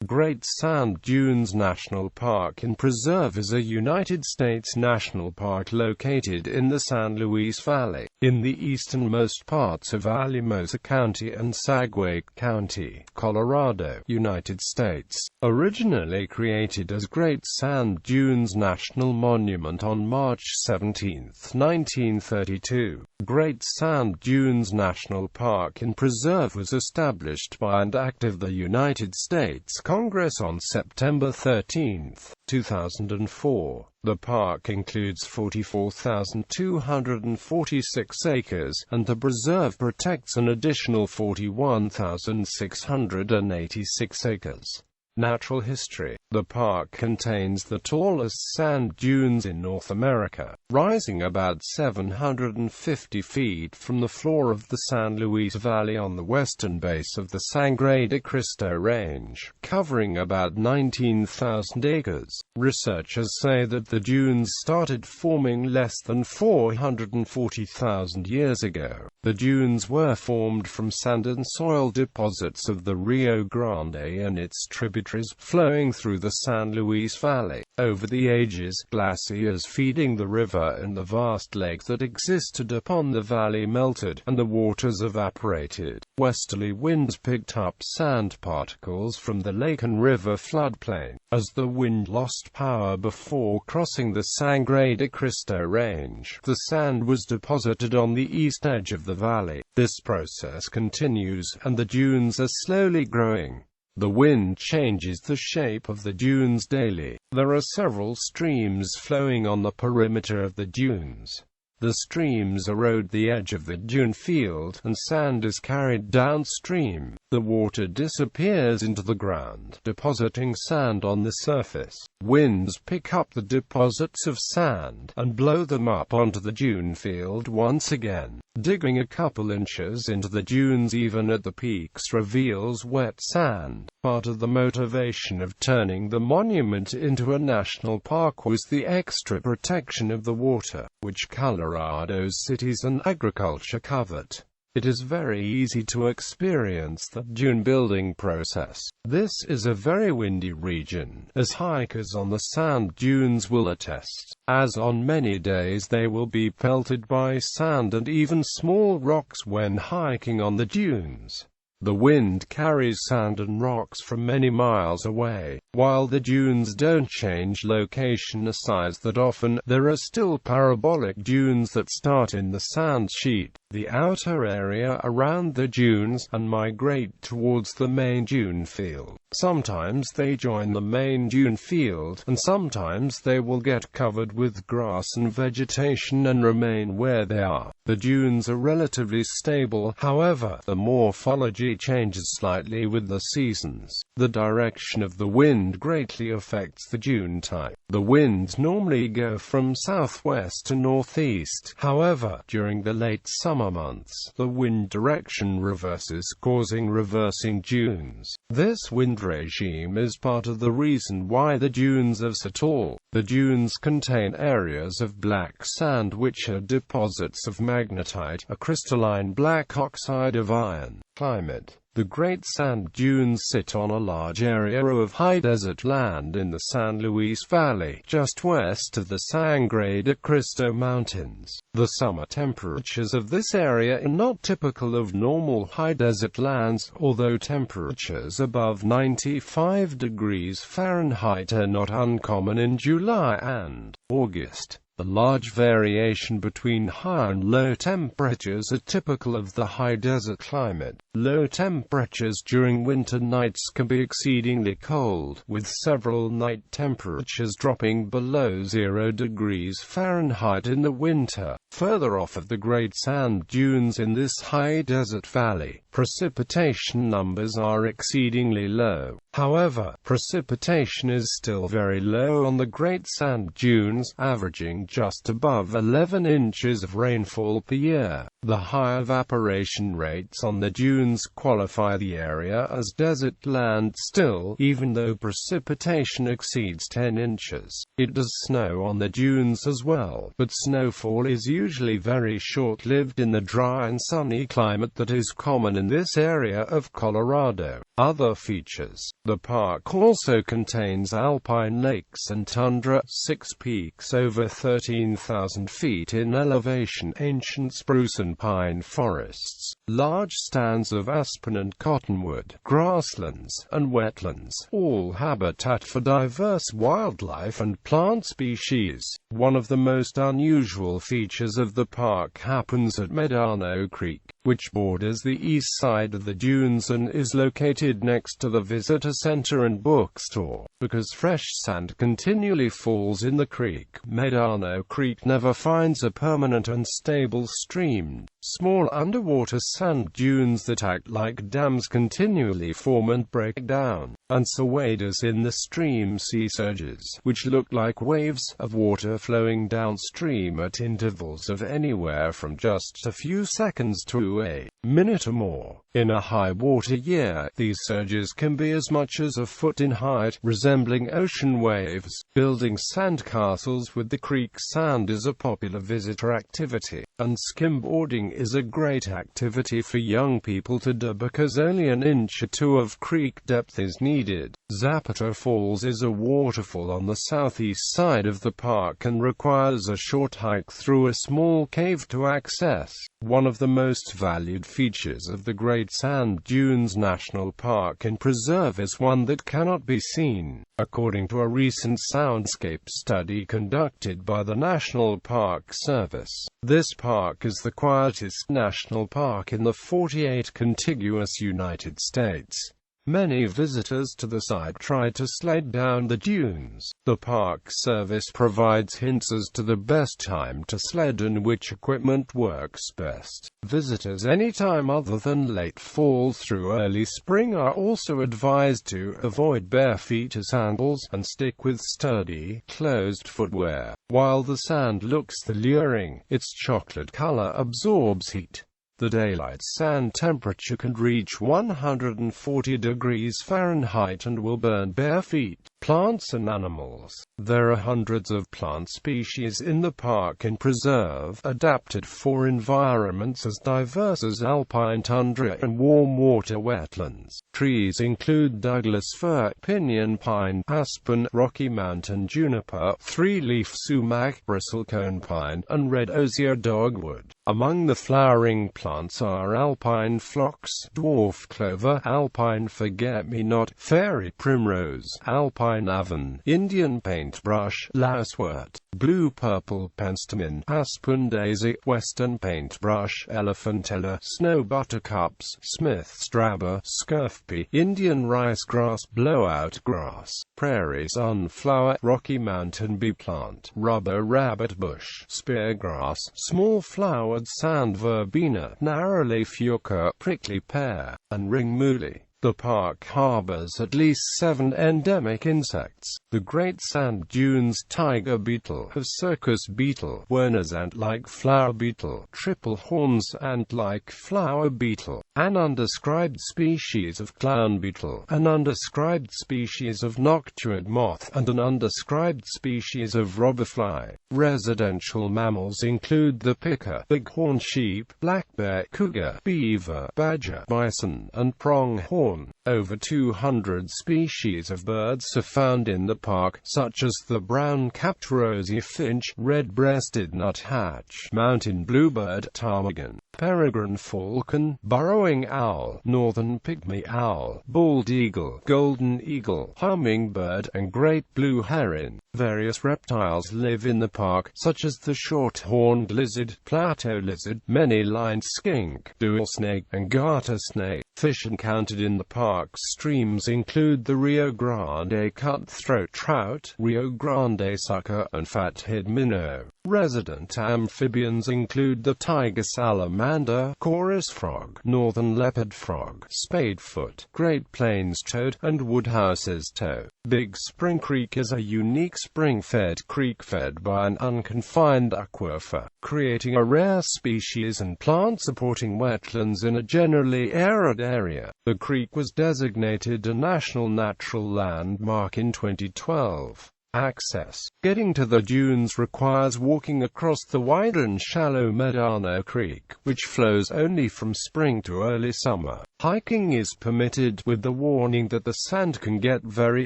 Great Sand Dunes National Park and Preserve is a United States national park located in the San Luis Valley, in the easternmost parts of Alamosa County and Saguache County, Colorado, United States. Originally created as Great Sand Dunes National Monument on March 17, 1932, Great Sand Dunes National Park and Preserve was established by and Act of the United States Congress on September 13, 2004. The park includes 44,246 acres, and the preserve protects an additional 41,686 acres. Natural history. The park contains the tallest sand dunes in North America, rising about 750 feet from the floor of the San Luis Valley on the western base of the Sangre de Cristo Range, covering about 19,000 acres. Researchers say that the dunes started forming less than 440,000 years ago. The dunes were formed from sand and soil deposits of the Rio Grande and its tributaries flowing through the San Luis Valley. Over the ages, glaciers feeding the river and the vast lake that existed upon the valley melted, and the waters evaporated. Westerly winds picked up sand particles from the lake and river floodplain. As the wind lost power before crossing the Sangre de Cristo Range, the sand was deposited on the east edge of the valley. This process continues, and the dunes are slowly growing. The wind changes the shape of the dunes daily. There are several streams flowing on the perimeter of the dunes. The streams erode the edge of the dune field, and sand is carried downstream. The water disappears into the ground, depositing sand on the surface. Winds pick up the deposits of sand, and blow them up onto the dune field once again. Digging a couple inches into the dunes even at the peaks reveals wet sand. Part of the motivation of turning the monument into a national park was the extra protection of the water, which Colorado's cities and agriculture covet. It is very easy to experience the dune building process. This is a very windy region, as hikers on the sand dunes will attest, as on many days they will be pelted by sand and even small rocks when hiking on the dunes. The wind carries sand and rocks from many miles away. While the dunes don't change location aside that often, there are still parabolic dunes that start in the sand sheet, the outer area around the dunes, and migrate towards the main dune field. Sometimes they join the main dune field, and sometimes they will get covered with grass and vegetation and remain where they are. The dunes are relatively stable, however, the morphology changes slightly with the seasons. The direction of the wind greatly affects the dune type. The winds normally go from southwest to northeast. However, during the late summer months, the wind direction reverses, causing reversing dunes. This wind regime is part of the reason why the dunes are so tall. The dunes contain areas of black sand which are deposits of magnetite, a crystalline black oxide of iron. Climate. The Great Sand Dunes sit on a large area of high desert land in the San Luis Valley, just west of the Sangre de Cristo Mountains. The summer temperatures of this area are not typical of normal high desert lands, although temperatures above 95 degrees Fahrenheit are not uncommon in July and August. The large variation between high and low temperatures are typical of the high desert climate. Low temperatures during winter nights can be exceedingly cold, with several night temperatures dropping below 0 degrees Fahrenheit in the winter. Further off of the Great Sand Dunes in this high desert valley, precipitation numbers are exceedingly low. However, precipitation is still very low on the Great Sand Dunes, averaging just above 11 inches of rainfall per year. The high evaporation rates on the dunes qualify the area as desert land still, even though precipitation exceeds 10 inches. It does snow on the dunes as well, but snowfall is usually very short-lived in the dry and sunny climate that is common in this area of Colorado. Other features. The park also contains alpine lakes and tundra, 6 peaks over 13,000 feet in elevation, ancient spruce and pine forests, large stands of aspen and cottonwood, grasslands, and wetlands, all habitat for diverse wildlife and plant species. One of the most unusual features of the park happens at Medano Creek, which borders the east side of the dunes and is located next to the visitor center and bookstore. Because fresh sand continually falls in the creek, Medano Creek never finds a permanent and stable stream. Small underwater sand dunes that act like dams continually form and break down, and so waders in the stream see surges, which look like waves of water flowing downstream at intervals of anywhere from just a few seconds to a minute or more. In a high water year, these surges can be as much as a foot in height, resembling ocean waves. Building sandcastles with the creek sand is a popular visitor activity, and skimboarding is a great activity for young people to do because only an inch or two of creek depth is needed. Zapata Falls is a waterfall on the southeast side of the park and requires a short hike through a small cave to access. One of the most valued features of the Great Sand Dunes National Park and Preserve is one that cannot be seen. According to a recent soundscape study conducted by the National Park Service, this park is the quietest national park in the 48 contiguous United States. Many visitors to the site try to slide down the dunes. The Park Service provides hints as to the best time to sled and which equipment works best. Visitors any time other than late fall through early spring are also advised to avoid bare feet or sandals and stick with sturdy, closed footwear. While the sand looks alluring, its chocolate color absorbs heat. The daylight sand temperature can reach 140 degrees Fahrenheit and will burn bare feet, plants and animals. There are hundreds of plant species in the park and preserve, adapted for environments as diverse as alpine tundra and warm water wetlands. Trees include Douglas fir, pinyon pine, aspen, Rocky Mountain juniper, three-leaf sumac, bristlecone pine, and red osier dogwood. Among the flowering plants are alpine phlox, dwarf clover, alpine forget-me-not, fairy primrose, alpine avon, Indian paintbrush, lousewort, blue-purple penstemon, aspen daisy, western paintbrush, elephantella, snow buttercups, smith's drabber, scurfpea, Indian ricegrass, blowout grass, prairie sunflower, Rocky Mountain bee plant, rubber rabbit bush, speargrass, small flowered sand verbena, narrow-leaf yucca, prickly pear, and ring moly. The park harbors at least 7 endemic insects. The Great Sand Dunes tiger beetle, a circus beetle, Werner's ant-like flower beetle, triple horns ant-like flower beetle, an undescribed species of clown beetle, an undescribed species of noctuid moth, and an undescribed species of robberfly. Residential mammals include the picker, bighorn sheep, black bear, cougar, beaver, badger, bison, and pronghorn. Over 200 species of birds are found in the park, such as the brown-capped rosy finch, red-breasted nuthatch, mountain bluebird, ptarmigan, peregrine falcon, burrowing owl, northern pygmy owl, bald eagle, golden eagle, hummingbird, and great blue heron. Various reptiles live in the park, such as the short-horned lizard, plateau lizard, many-lined skink, dual snake, and garter snake. Fish encountered in the park's streams include the Rio Grande cutthroat trout, Rio Grande sucker, and fathead minnow. Resident amphibians include the tiger salamander, chorus frog, northern leopard frog, spadefoot, Great Plains toad, and Woodhouse's toad. Big Spring Creek is a unique spring-fed creek fed by an unconfined aquifer, creating a rare species and plant-supporting wetlands in a generally arid area. The creek was designated a National Natural Landmark in 2012. Access. Getting to the dunes requires walking across the wide and shallow Medano Creek, which flows only from spring to early summer. Hiking is permitted, with the warning that the sand can get very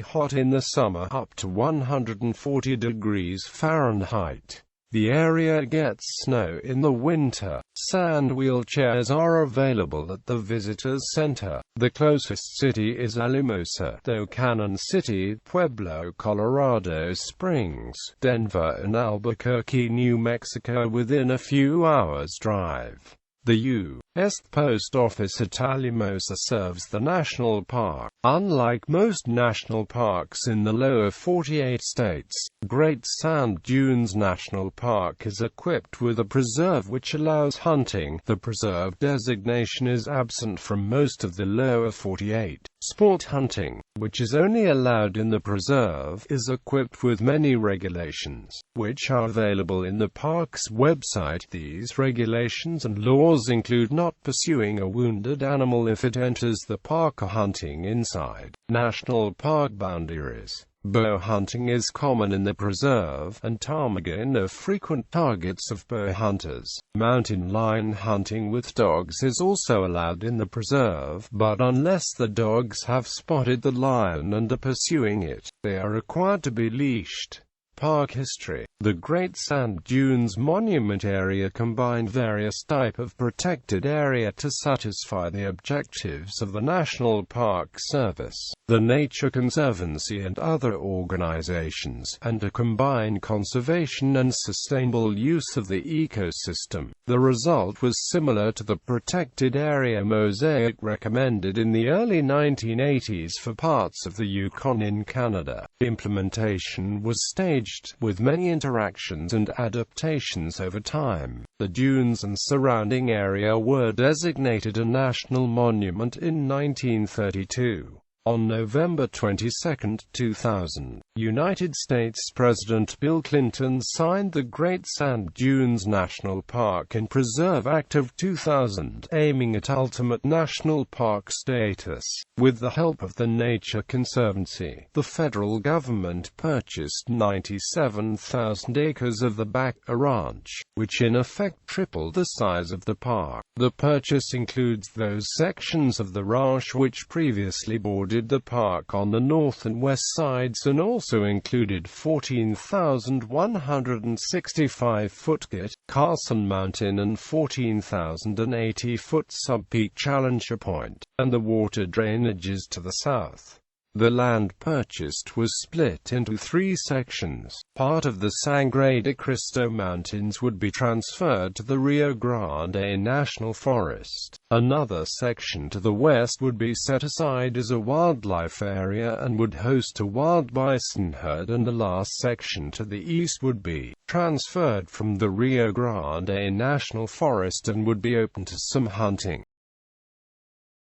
hot in the summer, up to 140 degrees Fahrenheit. The area gets snow in the winter. Sand wheelchairs are available at the Visitors Center. The closest city is Alamosa, though Canyon City, Pueblo, Colorado Springs, Denver and Albuquerque, New Mexico within a few hours' drive. The U.S. Post Office at Alamosa serves the national park. Unlike most national parks in the lower 48 states, Great Sand Dunes National Park is equipped with a preserve which allows hunting. The preserve designation is absent from most of the lower 48. Sport hunting, which is only allowed in the preserve, is equipped with many regulations, which are available in the park's website. These regulations and laws include not pursuing a wounded animal if it enters the park or hunting inside national park boundaries. Bow hunting is common in the preserve, and ptarmigan are frequent targets of bow hunters. Mountain lion hunting with dogs is also allowed in the preserve, but unless the dogs have spotted the lion and are pursuing it, they are required to be leashed. Park history. The Great Sand Dunes Monument Area combined various types of protected area to satisfy the objectives of the National Park Service, the Nature Conservancy and other organizations, and to combine conservation and sustainable use of the ecosystem. The result was similar to the protected area mosaic recommended in the early 1980s for parts of the Yukon in Canada. Implementation was staged, with many interactions and adaptations over time. The dunes and surrounding area were designated a national monument in 1932. On November 22, 2000, United States President Bill Clinton signed the Great Sand Dunes National Park and Preserve Act of 2000, aiming at ultimate national park status. With the help of the Nature Conservancy, the federal government purchased 97,000 acres of the Baca Ranch, which in effect tripled the size of the park. The purchase includes those sections of the ranch which previously bordered the park on the north and west sides, and also included 14,165-foot Carson Mountain and 14,080-foot Subpeak Challenger Point, and the water drainages to the south. The land purchased was split into 3 sections. Part of the Sangre de Cristo Mountains would be transferred to the Rio Grande National Forest. Another section to the west would be set aside as a wildlife area and would host a wild bison herd, and the last section to the east would be transferred from the Rio Grande National Forest and would be open to some hunting.